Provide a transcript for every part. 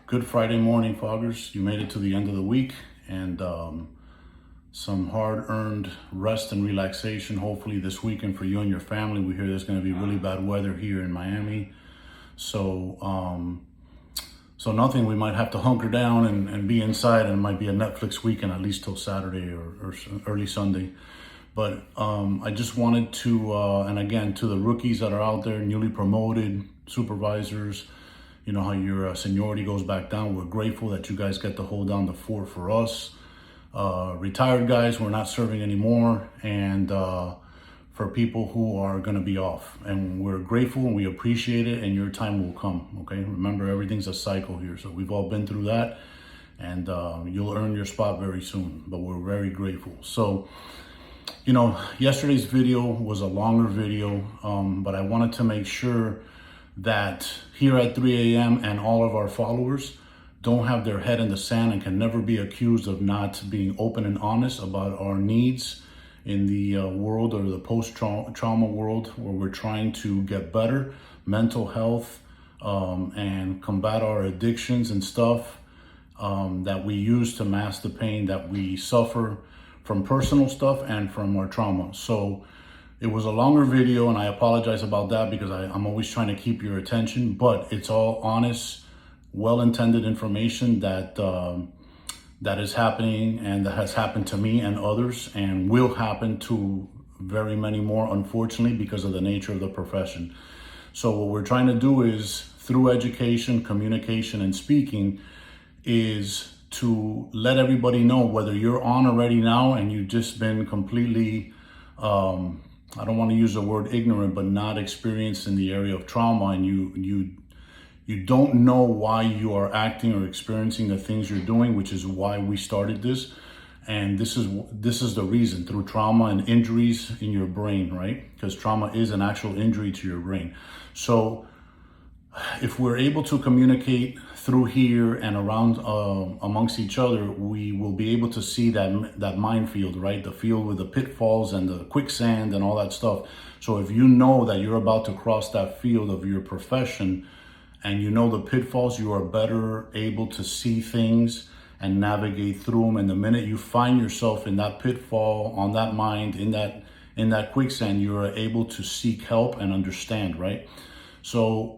Good Friday morning, Foggers. You made it to the end of the week and some hard-earned rest and relaxation, hopefully this weekend for you and your family. We hear there's going to be really bad weather here in Miami. So nothing, we might have to hunker down and be inside, and it might be a Netflix weekend, at least till Saturday or early Sunday. But I just wanted to, and again, to the rookies that are out there, newly promoted, supervisors, you know how your seniority goes back down. We're grateful that you guys get to hold down the fort for us. Retired guys, we're not serving anymore. And for people who are gonna be off. And we're grateful and we appreciate it, and your time will come, okay? Remember, everything's a cycle here. So we've all been through that, and you'll earn your spot very soon, but we're very grateful. So, you know, yesterday's video was a longer video, but I wanted to make sure that here at 3 a.m. and all of our followers don't have their head in the sand and can never be accused of not being open and honest about our needs in the world, or the post-trauma world, where we're trying to get better, mental health, and combat our addictions and stuff that we use to mask the pain that we suffer from personal stuff and from our trauma. So it was a longer video, and I apologize about that, because I'm always trying to keep your attention, but it's all honest, well-intended information that that is happening, and that has happened to me and others, and will happen to very many more, unfortunately, because of the nature of the profession. So what we're trying to do is, through education, communication, and speaking, is to let everybody know, whether you're on already now and you've just been completely, I don't want to use the word ignorant, but not experienced in the area of trauma, and you don't know why you are acting or experiencing the things you're doing, which is why we started this. And this is the reason, through trauma and injuries in your brain, right? Because trauma is an actual injury to your brain. So if we're able to communicate through here and around amongst each other, we will be able to see that minefield, right? The field with the pitfalls and the quicksand and all that stuff. So if you know that you're about to cross that field of your profession, and you know the pitfalls, you are better able to see things and navigate through them. And the minute you find yourself in that pitfall, on that mind, in that quicksand, you are able to seek help and understand, right? So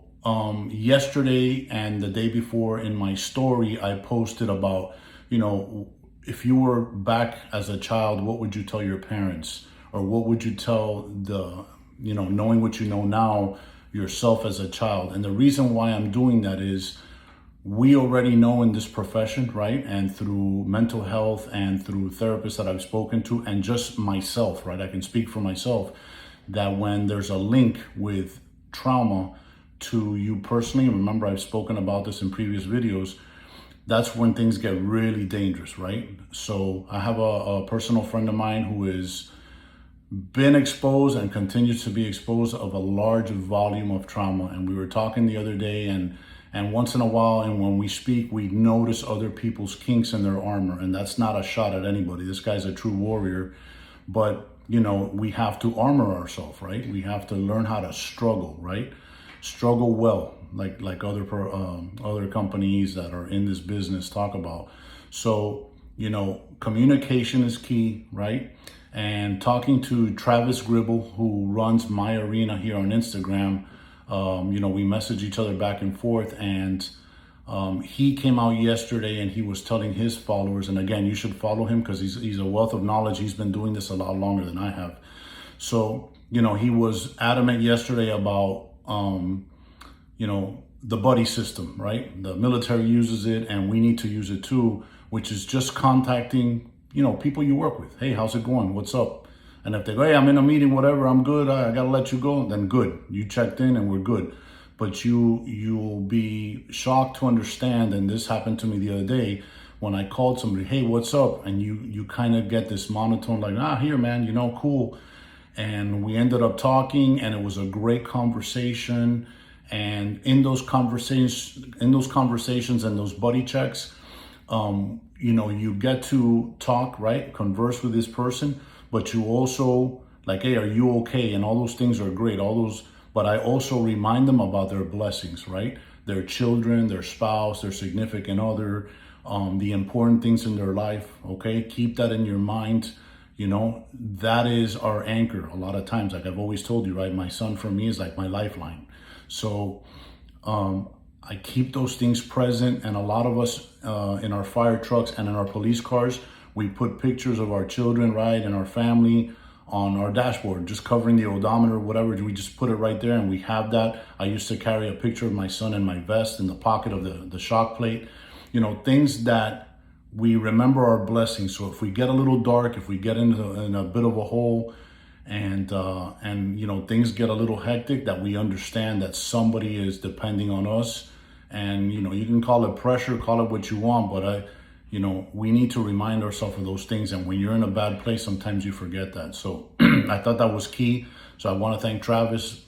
yesterday and the day before, in my story, I posted about, you know, if you were back as a child, what would you tell your parents? Or what would you tell the, you know, knowing what you know now, yourself as a child? And the reason why I'm doing that is, we already know in this profession, right? And through mental health and through therapists that I've spoken to, and just myself, right? I can speak for myself, that when there's a link with trauma to you personally, remember I've spoken about this in previous videos, that's when things get really dangerous, right? So I have a personal friend of mine who is been exposed and continues to be exposed of a large volume of trauma. And we were talking the other day, and once in a while, and when we speak, we notice other people's kinks in their armor. And that's not a shot at anybody. This guy's a true warrior. But, you know, we have to armor ourselves, right? We have to learn how to struggle, right? Struggle well, like other companies that are in this business talk about. So, you know, communication is key, right? And talking to Travis Gribble, who runs My Arena here on Instagram, you know, we message each other back and forth, and he came out yesterday and he was telling his followers, and again, you should follow him because he's a wealth of knowledge. He's been doing this a lot longer than I have. So, you know, he was adamant yesterday about, you know, the buddy system, right? The military uses it, and we need to use it too, which is just contacting, you know, people you work with. Hey, how's it going? What's up? And if they go, hey, I'm in a meeting, whatever, I'm good, I gotta let you go, then good. You checked in and we're good. But you'll be shocked to understand, and this happened to me the other day, when I called somebody, hey, what's up? And you kind of get this monotone, like, here, man, you know, cool. And we ended up talking, and it was a great conversation. And in those conversations and those buddy checks, you know, you get to talk, right? Converse with this person, but you also, like, hey, are you okay? And all those things are great, all those, but I also remind them about their blessings, right? their children, their spouse, their significant other, the important things in their life, okay? Keep that in your mind. You know, that is our anchor a lot of times. Like I've always told you, right? My son for me is like my lifeline. So I keep those things present, and a lot of us in our fire trucks and in our police cars, we put pictures of our children, right, and our family on our dashboard, just covering the odometer, whatever. We just put it right there, and we have that. I used to carry a picture of my son in my vest in the pocket of the shock plate. You know, things that we remember our blessings. So if we get a little dark, if we get in a bit of a hole, and you know, things get a little hectic, that we understand that somebody is depending on us. And you know, you can call it pressure, call it what you want, but you know, we need to remind ourselves of those things. And when you're in a bad place, sometimes you forget that. So I thought that was key. So I want to thank Travis,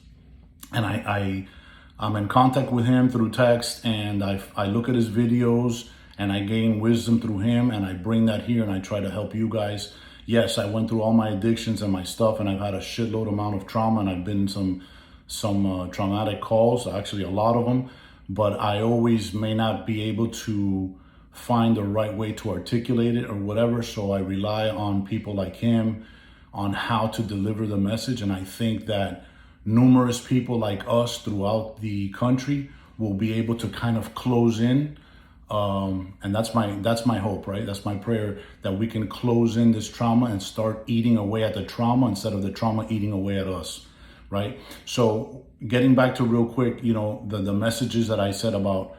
and I'm in contact with him through text, and I look at his videos, and I gain wisdom through him, and I bring that here, and I try to help you guys. Yes, I went through all my addictions and my stuff, and I've had a shitload amount of trauma, and I've been in some traumatic calls, actually a lot of them, but I always may not be able to find the right way to articulate it or whatever, so I rely on people like him on how to deliver the message. And I think that numerous people like us throughout the country will be able to kind of close in. And that's my hope, right? That's my prayer, that we can close in this trauma and start eating away at the trauma instead of the trauma eating away at us, right? So getting back to real quick, you know, the messages that I said about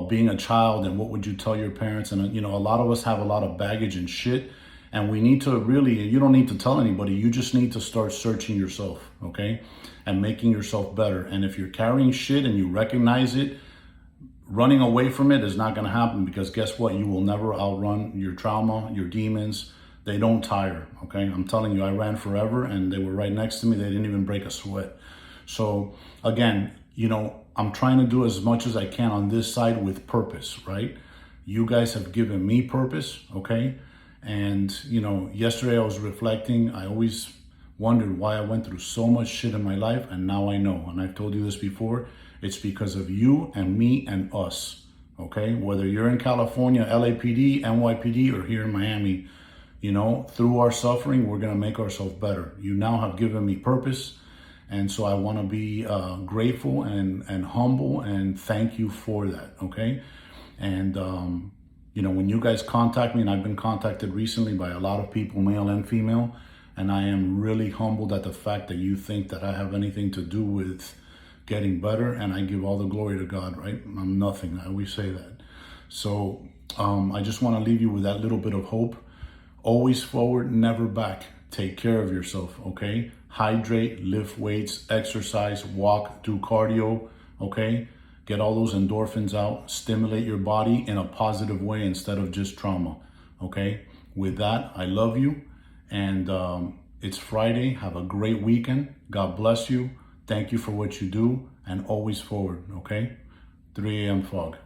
being a child and what would you tell your parents. And, you know, a lot of us have a lot of baggage and shit, and we need to really, you don't need to tell anybody. You just need to start searching yourself, okay? And making yourself better. And if you're carrying shit and you recognize it, running away from it is not going to happen, because guess what? You will never outrun your trauma, your demons. They don't tire, okay? I'm telling you, I ran forever, and they were right next to me. They didn't even break a sweat. So again, you know, I'm trying to do as much as I can on this side with purpose, right? You guys have given me purpose, okay? And, you know, yesterday I was reflecting. I always wondered why I went through so much shit in my life, and now I know. And I've told you this before. It's because of you and me and us, okay? Whether you're in California, LAPD, NYPD, or here in Miami, you know, through our suffering, we're gonna make ourselves better. You now have given me purpose. And so I want to be grateful and humble, and thank you for that, okay? And, you know, when you guys contact me, and I've been contacted recently by a lot of people, male and female, and I am really humbled at the fact that you think that I have anything to do with getting better, and I give all the glory to God, right? I'm nothing. I always say that. So I just want to leave you with that little bit of hope. Always forward, never back. Take care of yourself, okay? Hydrate, lift weights, exercise, walk, do cardio, okay? Get all those endorphins out. Stimulate your body in a positive way instead of just trauma, okay? With that, I love you. And it's Friday. Have a great weekend. God bless you. Thank you for what you do. And always forward, okay? 3 a.m. fog.